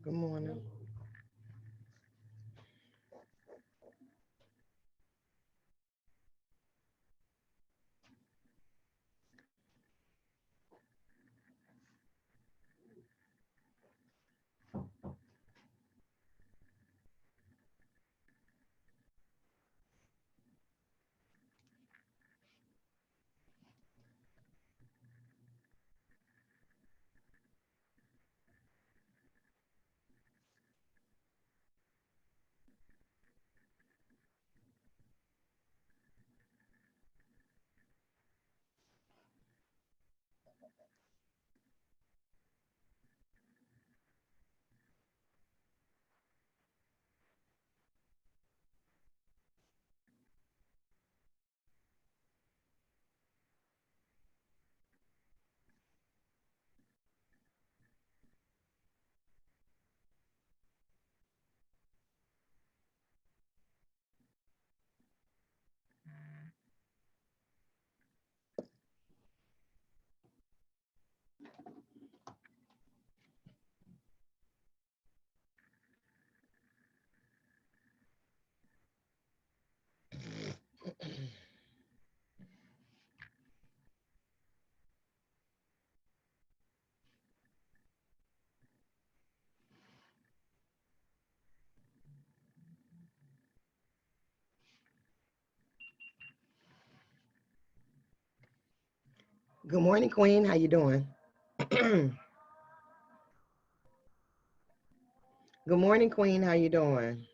Good morning. Good morning, Queen. How you doing? Good morning, Queen. How you doing?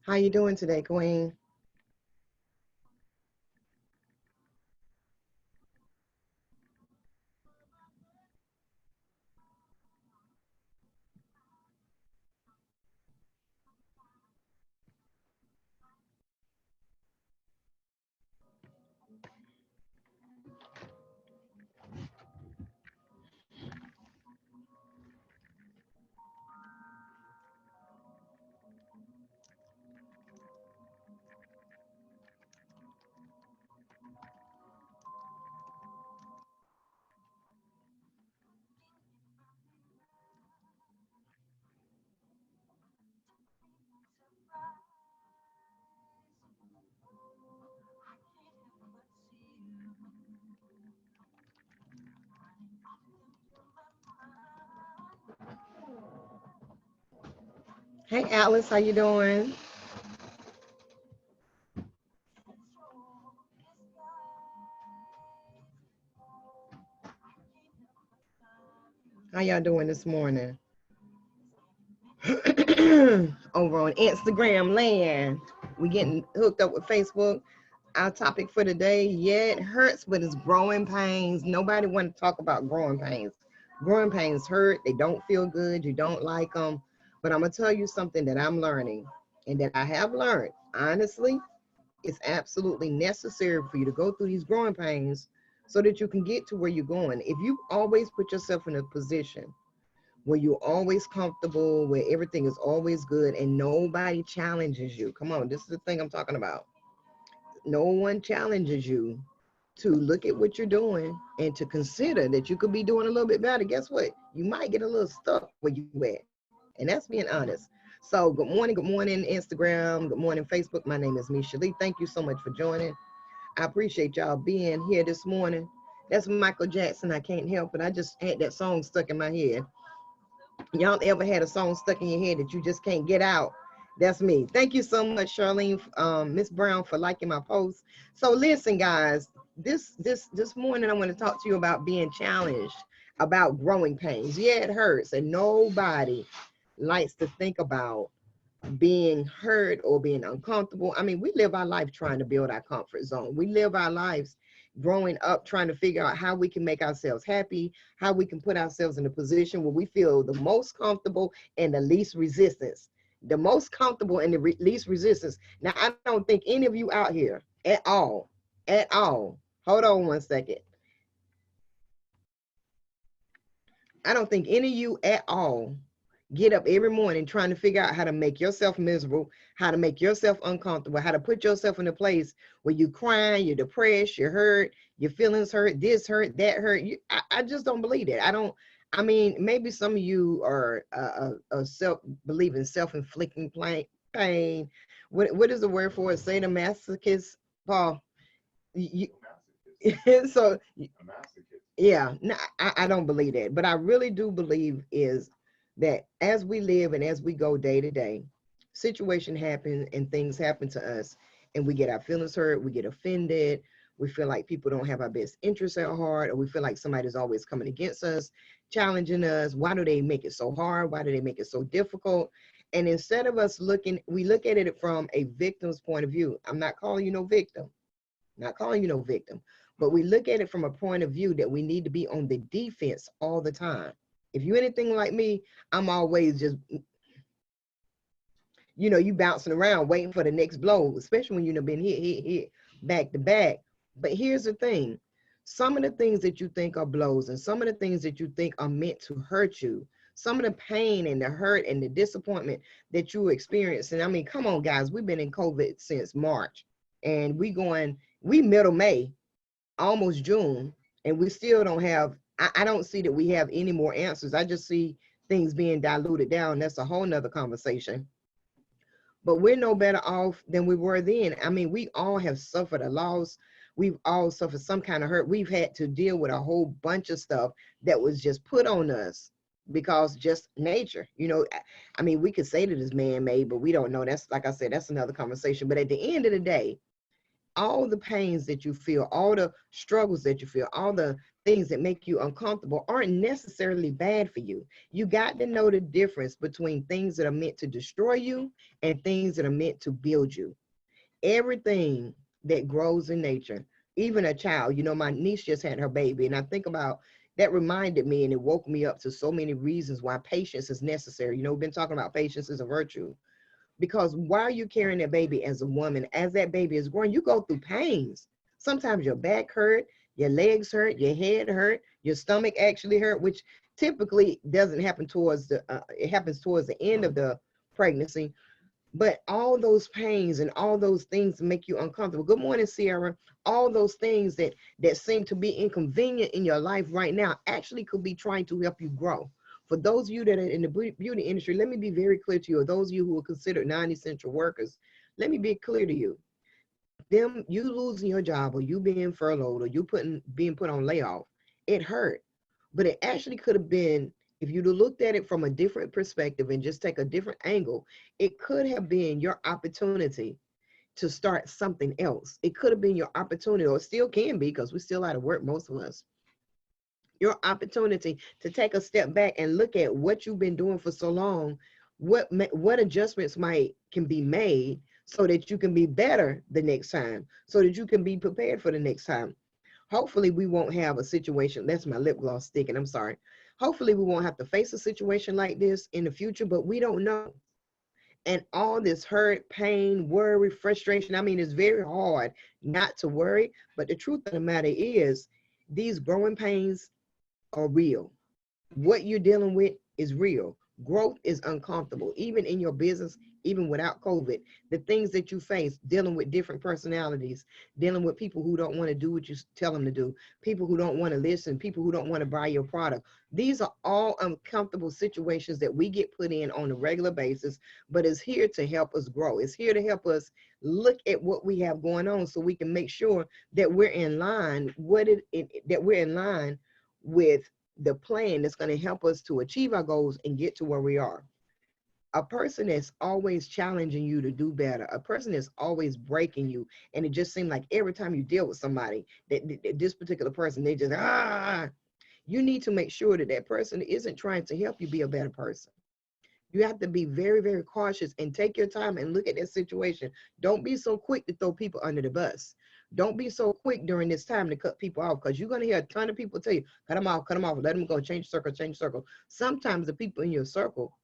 How you doing today, Queen? Hey, Alice. How you doing? How y'all doing this morning? Over on Instagram land. We getting hooked up with Facebook. Our topic for today, yeah, it hurts, but it's growing pains. Nobody want to talk about growing pains. Growing pains hurt. They don't feel good. You don't like them. But I'm going to tell you something that I'm learning and that I have learned. Honestly, it's absolutely necessary for you to go through these growing pains so that you can get to where you're going. If you always put yourself in a position where you're always comfortable, where everything is always good and nobody challenges you. Come on, this is the thing I'm talking about. No one challenges you to look at what you're doing and to consider that you could be doing a little bit better. Guess what? You might get a little stuck where you at. And that's being honest. So good morning, Instagram. Good morning, Facebook. My name is Misha Lee. Thank you so much for joining. I appreciate y'all being here this morning. That's Michael Jackson. I can't help it. I just had that song stuck in my head. Y'all ever had a song stuck in your head that you just can't get out? That's me. Thank you so much, Charlene, Miss Brown, for liking my post. So listen, guys, this morning I want to talk to you about being challenged, about growing pains. Yeah, it hurts, and nobody likes to think about being hurt or being uncomfortable. I mean, we live our life trying to build our comfort zone. We live our lives growing up trying to figure out how we can make ourselves happy, how we can put ourselves in a position where we feel the most comfortable and the least resistance. The most comfortable and the least resistance. Now, I don't think any of you out here at all, hold on one second. I don't think any of you at all get up every morning trying to figure out how to make yourself miserable, how to make yourself uncomfortable, how to put yourself in a place where you crying, you're depressed, you're hurt, your feelings hurt, this hurt, that hurt. I just don't believe that. I don't. I mean, maybe some of you are self believe in self-inflicting pain. What is the word for it? Sadomasochist, Paul. You, so yeah, no, I don't believe that, but I really do believe is that as we live and as we go day to day, situation happen and things happen to us, and we get our feelings hurt, we get offended, we feel like people don't have our best interests at heart, or we feel like somebody's always coming against us, challenging us. Why do they make it so hard? Why do they make it so difficult? And instead of us looking, we look at it from a victim's point of view. I'm not calling you no victim, not calling you no victim, but we look at it from a point of view that we need to be on the defense all the time. If you're anything like me, I'm always just, you bouncing around waiting for the next blow, especially when you've been hit back to back. But here's the thing. Some of the things that you think are blows and some of the things that you think are meant to hurt you, some of the pain and the hurt and the disappointment that you experience. And I mean, come on, guys, we've been in COVID since March and we middle May, almost June, and we still don't have, I don't see that we have any more answers. I just see things being diluted down. That's a whole nother conversation. But we're no better off than we were then. I mean, we all have suffered a loss. We've all suffered some kind of hurt. We've had to deal with a whole bunch of stuff that was just put on us because just nature. I mean, we could say that it's man-made, but we don't know. That's, like I said, that's another conversation. But at the end of the day, all the pains that you feel, all the struggles that you feel, all the things that make you uncomfortable aren't necessarily bad for you. You got to know the difference between things that are meant to destroy you and things that are meant to build you. Everything that grows in nature, even a child, my niece just had her baby, and I think about that reminded me and it woke me up to so many reasons why patience is necessary. We've been talking about patience as a virtue. Because while you're carrying that baby as a woman, as that baby is growing, you go through pains. Sometimes your back hurt, your legs hurt, your head hurt, your stomach actually hurt, which typically doesn't happen it happens towards the end of the pregnancy. But all those pains and all those things make you uncomfortable. Good morning, Sierra. All those things that seem to be inconvenient in your life right now actually could be trying to help you grow. For those of you that are in the beauty industry, let me be very clear to you, or those of you who are considered non-essential workers, let me be clear to you. You losing your job or you being furloughed or you being put on layoff, it hurt. But it actually could have been, if you'd have looked at it from a different perspective and just take a different angle, it could have been your opportunity to start something else. It could have been your opportunity, or it still can be because we're still out of work, most of us. Your opportunity to take a step back and look at what you've been doing for so long, what adjustments can be made so that you can be better the next time, so that you can be prepared for the next time. Hopefully we won't have a situation, that's my lip gloss sticking, I'm sorry. Hopefully we won't have to face a situation like this in the future, but we don't know. And all this hurt, pain, worry, frustration, I mean, it's very hard not to worry, but the truth of the matter is these growing pains are real. What you're dealing with is real. Growth is uncomfortable, even in your business, even without COVID. The things that you face, dealing with different personalities, dealing with people who don't want to do what you tell them to do, people who don't want to listen, people who don't want to buy your product. These are all uncomfortable situations that we get put in on a regular basis, but it's here to help us grow. It's here to help us look at what we have going on so we can make sure that we're in line, that we're in line with the plan that's going to help us to achieve our goals and get to where we are. A person that's always challenging you to do better, a person that's always breaking you, and it just seems like every time you deal with somebody, that this particular person, they just, you need to make sure that that person isn't trying to help you be a better person. You have to be very, very cautious and take your time and look at that situation. Don't be so quick to throw people under the bus. Don't be so quick during this time to cut people off, because you're going to hear a ton of people tell you, cut them off, let them go, change circle, change circle. Sometimes the people in your circle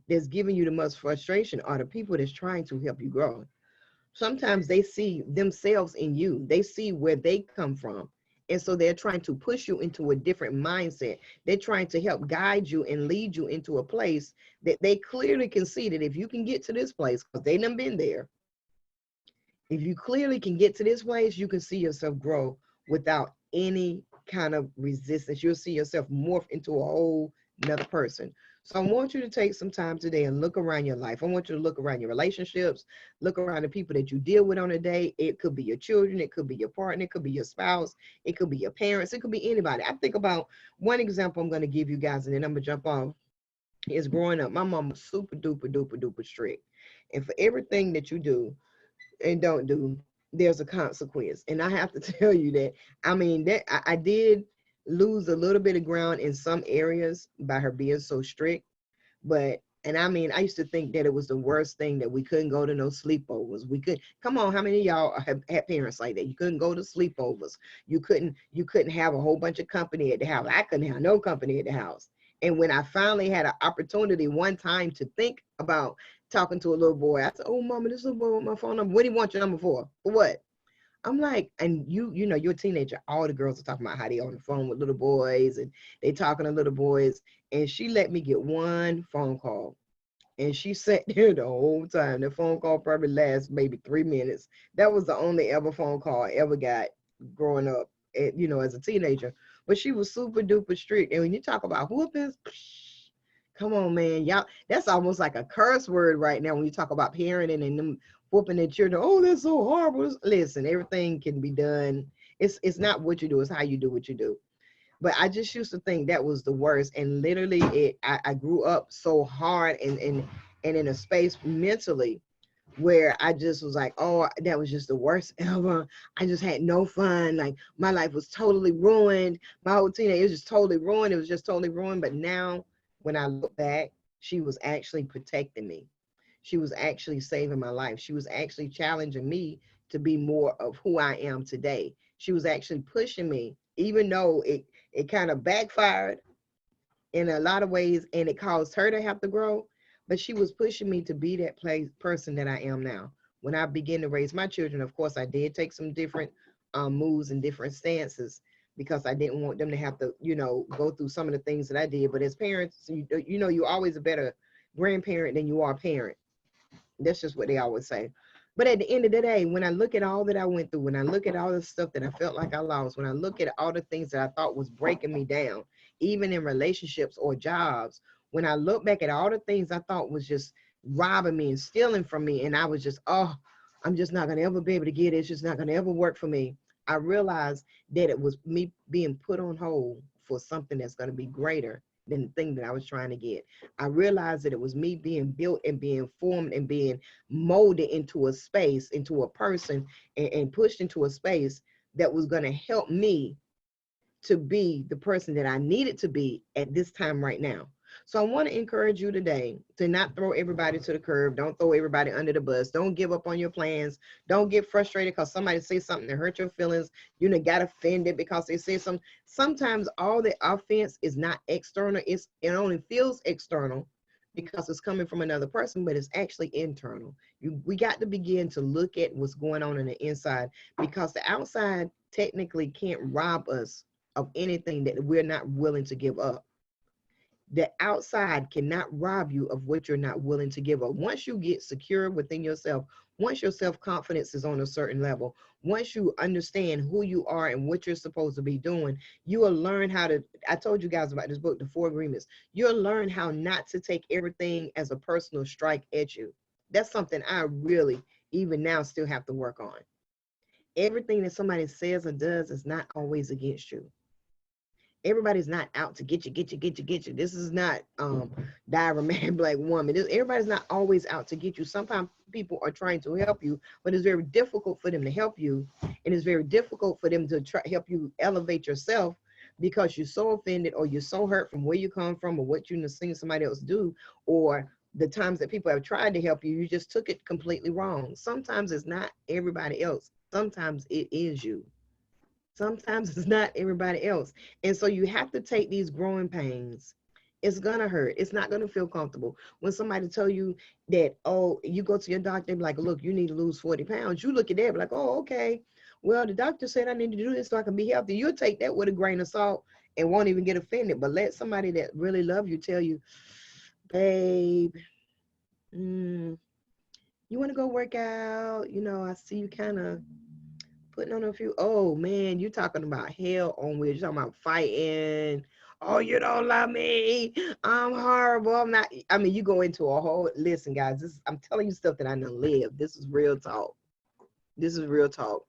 that's giving you the most frustration are the people that's trying to help you grow. Sometimes they see themselves in you, they see where they come from. And so they're trying to push you into a different mindset. They're trying to help guide you and lead you into a place that they clearly can see that if you can get to this place, because they done been there, if you clearly can get to this place, you can see yourself grow without any kind of resistance. You'll see yourself morph into a whole another person. So I want you to take some time today and look around your life. I want you to look around your relationships, look around the people that you deal with on a day. It could be your children, it could be your partner, it could be your spouse, it could be your parents, it could be anybody. I think about one example I'm going to give you guys, and then I'm going to jump off, is growing up. My mom was super duper duper duper strict. And for everything that you do and don't do, there's a consequence. And I have to tell you that, I mean, that I did lose a little bit of ground in some areas by her being so strict. But, and I mean, I used to think that it was the worst thing that we couldn't go to no sleepovers. We could, come on, how many of y'all have had parents like that? You couldn't go to sleepovers. You couldn't have a whole bunch of company at the house. I couldn't have no company at the house. And when I finally had an opportunity one time to think about talking to a little boy, I said, "Oh, mama, this little boy with my phone number. What do you want your number for? For what?" I'm like, and you know, you're a teenager. All the girls are talking about how they on the phone with little boys and they talking to little boys. And she let me get one phone call. And she sat there the whole time. The phone call probably lasts maybe 3 minutes. That was the only ever phone call I ever got growing up, you know, as a teenager. But she was super duper strict. And when you talk about whoopings, come on, man, y'all, that's almost like a curse word right now when you talk about parenting and them whooping their children. Oh, that's so horrible. Listen, everything can be done. It's not what you do, it's how you do what you do. But I just used to think that was the worst. And literally I grew up so hard and in a space mentally where I just was like, oh, that was just the worst ever. I just had no fun. Like my life was totally ruined. My whole teenage, it was just totally ruined. It was just totally ruined. But now when I look back, she was actually protecting me. She was actually saving my life. She was actually challenging me to be more of who I am today. She was actually pushing me, even though it kind of backfired in a lot of ways and it caused her to have to grow, but she was pushing me to be that person that I am now. When I began to raise my children, of course, I did take some different moves and different stances because I didn't want them to have to, you know, go through some of the things that I did. But as parents, you know, you're always a better grandparent than you are a parent. That's just what they always say. But at the end of the day, when I look at all that I went through, when I look at all the stuff that I felt like I lost, when I look at all the things that I thought was breaking me down, even in relationships or jobs, when I look back at all the things I thought was just robbing me and stealing from me, and I was just, oh, I'm just not going to ever be able to get it. It's just not going to ever work for me. I realized that it was me being put on hold for something that's going to be greater than the thing that I was trying to get. I realized that it was me being built and being formed and being molded into a space, into a person, and pushed into a space that was going to help me to be the person that I needed to be at this time right now. So I want to encourage you today to not throw everybody to the curb. Don't throw everybody under the bus. Don't give up on your plans. Don't get frustrated because somebody says something that hurt your feelings. You know, got offended because they said something. Sometimes all the offense is not external. It only feels external because it's coming from another person, but it's actually internal. We got to begin to look at what's going on the inside, because the outside technically can't rob us of anything that we're not willing to give up. The outside cannot rob you of what you're not willing to give up. Once you get secure within yourself, once your self-confidence is on a certain level, once you understand who you are and what you're supposed to be doing, you will learn how to, I told you guys about this book, The Four Agreements. You'll learn how not to take everything as a personal strike at you. That's something I really, even now, still have to work on. Everything that somebody says or does is not always against you. Everybody's not out to get you, get you, get you, get you. This is not Diary Man Black Woman. Everybody's not always out to get you. Sometimes people are trying to help you, but it's very difficult for them to help you. And it's very difficult for them to help you elevate yourself because you're so offended or you're so hurt from where you come from or what you've seen somebody else do, or the times that people have tried to help you, you just took it completely wrong. Sometimes it's not everybody else. Sometimes it is you. Sometimes it's not everybody else. And so you have to take these growing pains. It's gonna hurt. It's not gonna feel comfortable. When somebody tell you that, oh, you go to your doctor, be like, look, you need to lose 40 pounds. You look at that, be like, oh, okay. Well, the doctor said I need to do this so I can be healthy. You'll take that with a grain of salt and won't even get offended. But let somebody that really love you tell you, babe, you want to go work out? I see you kind of putting on a few. Oh man, you talking about hell on wheels. You talking about fighting. Oh, you don't love me. I'm horrible. I'm not. I mean, you go into a whole. Listen, guys. I'm telling you stuff that I know live. This is real talk. This is real talk.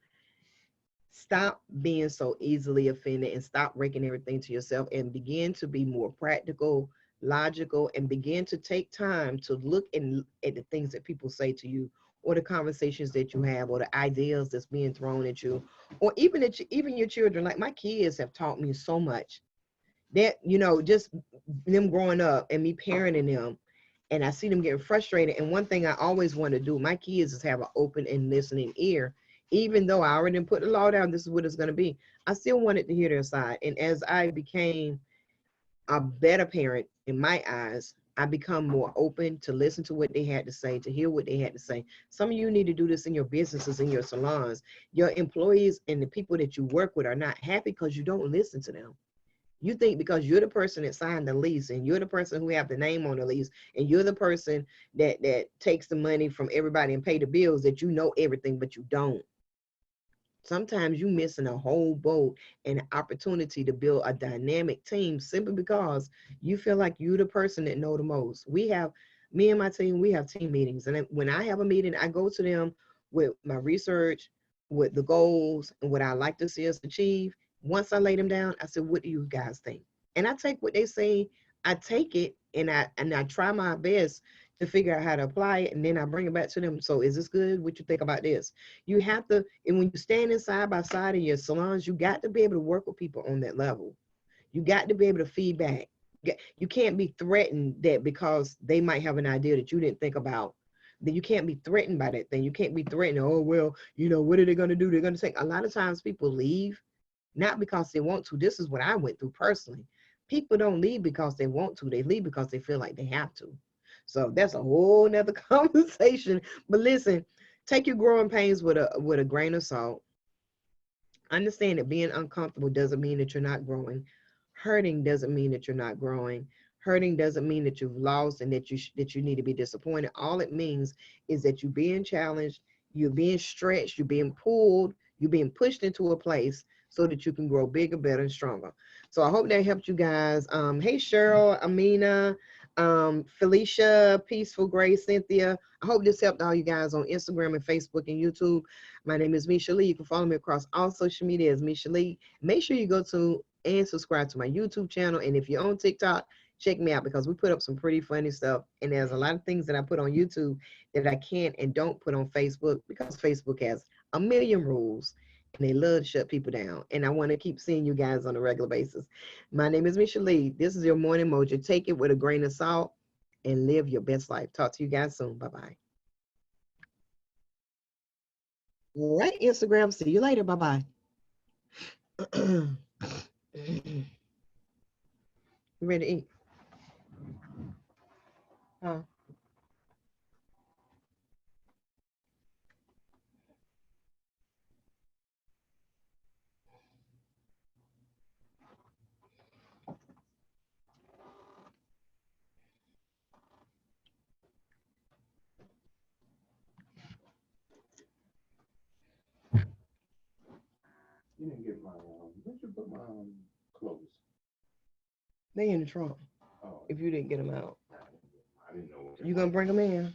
Stop being so easily offended and stop breaking everything to yourself and begin to be more practical, logical, and begin to take time to look at the things that people say to you, or the conversations that you have, or the ideas that's being thrown at you, or even your children. Like my kids have taught me so much that, just them growing up and me parenting them, and I see them getting frustrated. And one thing I always want to do, my kids, is have an open and listening ear. Even though I already put the law down, this is what it's going to be. I still wanted to hear their side. And as I became a better parent in my eyes, I become more open to listen to what they had to say, to hear what they had to say. Some of you need to do this in your businesses, in your salons. Your employees and the people that you work with are not happy because you don't listen to them. You think because you're the person that signed the lease and you're the person who have the name on the lease and you're the person that takes the money from everybody and pay the bills, that you know everything, but you don't. Sometimes you missing a whole boat and an opportunity to build a dynamic team simply because you feel like you're the person that know the most. Me and my team, we have team meetings. And when I have a meeting, I go to them with my research, with the goals and what I like to see us achieve. Once I lay them down, I said, what do you guys think? And I take what they say, I take it, and I try my best to figure out how to apply it, and then I bring it back to them. So is this good? What you think about this? You have to, and when you stand side by side in your salons, you got to be able to work with people on that level. You got to be able to feedback. You can't be threatened that because they might have an idea that you didn't think about, then you can't be threatened by that thing. You can't be threatened. Oh, well, what are they going to do? They're going to take, a lot of times people leave not because they want to. This is what I went through personally. People don't leave because they want to. They leave because they feel like they have to. So that's a whole nother conversation. But listen, take your growing pains with a grain of salt. Understand that being uncomfortable doesn't mean that you're not growing. Hurting doesn't mean that you're not growing. Hurting doesn't mean that you've lost and that you need to be disappointed. All it means is that you're being challenged, you're being stretched, you're being pulled, you're being pushed into a place so that you can grow bigger, better, and stronger. So I hope that helped you guys. Hey Cheryl, Amina, Felicia, Peaceful Grace, Cynthia. I hope this helped all you guys on Instagram and Facebook and YouTube. My name is Misha Lee. You can follow me across all social media as Misha Lee. Make sure you go to and subscribe to my YouTube channel. And if you're on TikTok, check me out because we put up some pretty funny stuff. And there's a lot of things that I put on YouTube that I can't and don't put on Facebook because Facebook has a million rules and they love to shut people down. And I want to keep seeing you guys on a regular basis. My name is Misha Lee. This is your morning mojo. Take it with a grain of salt and live your best life. Talk to you guys soon. Bye-bye. All right, Instagram. See you later. Bye-bye. You ready to eat? Huh? You didn't get my where'd you put my clothes? They in the trunk. Oh, If you didn't get them out, I didn't know. you gonna bring them in?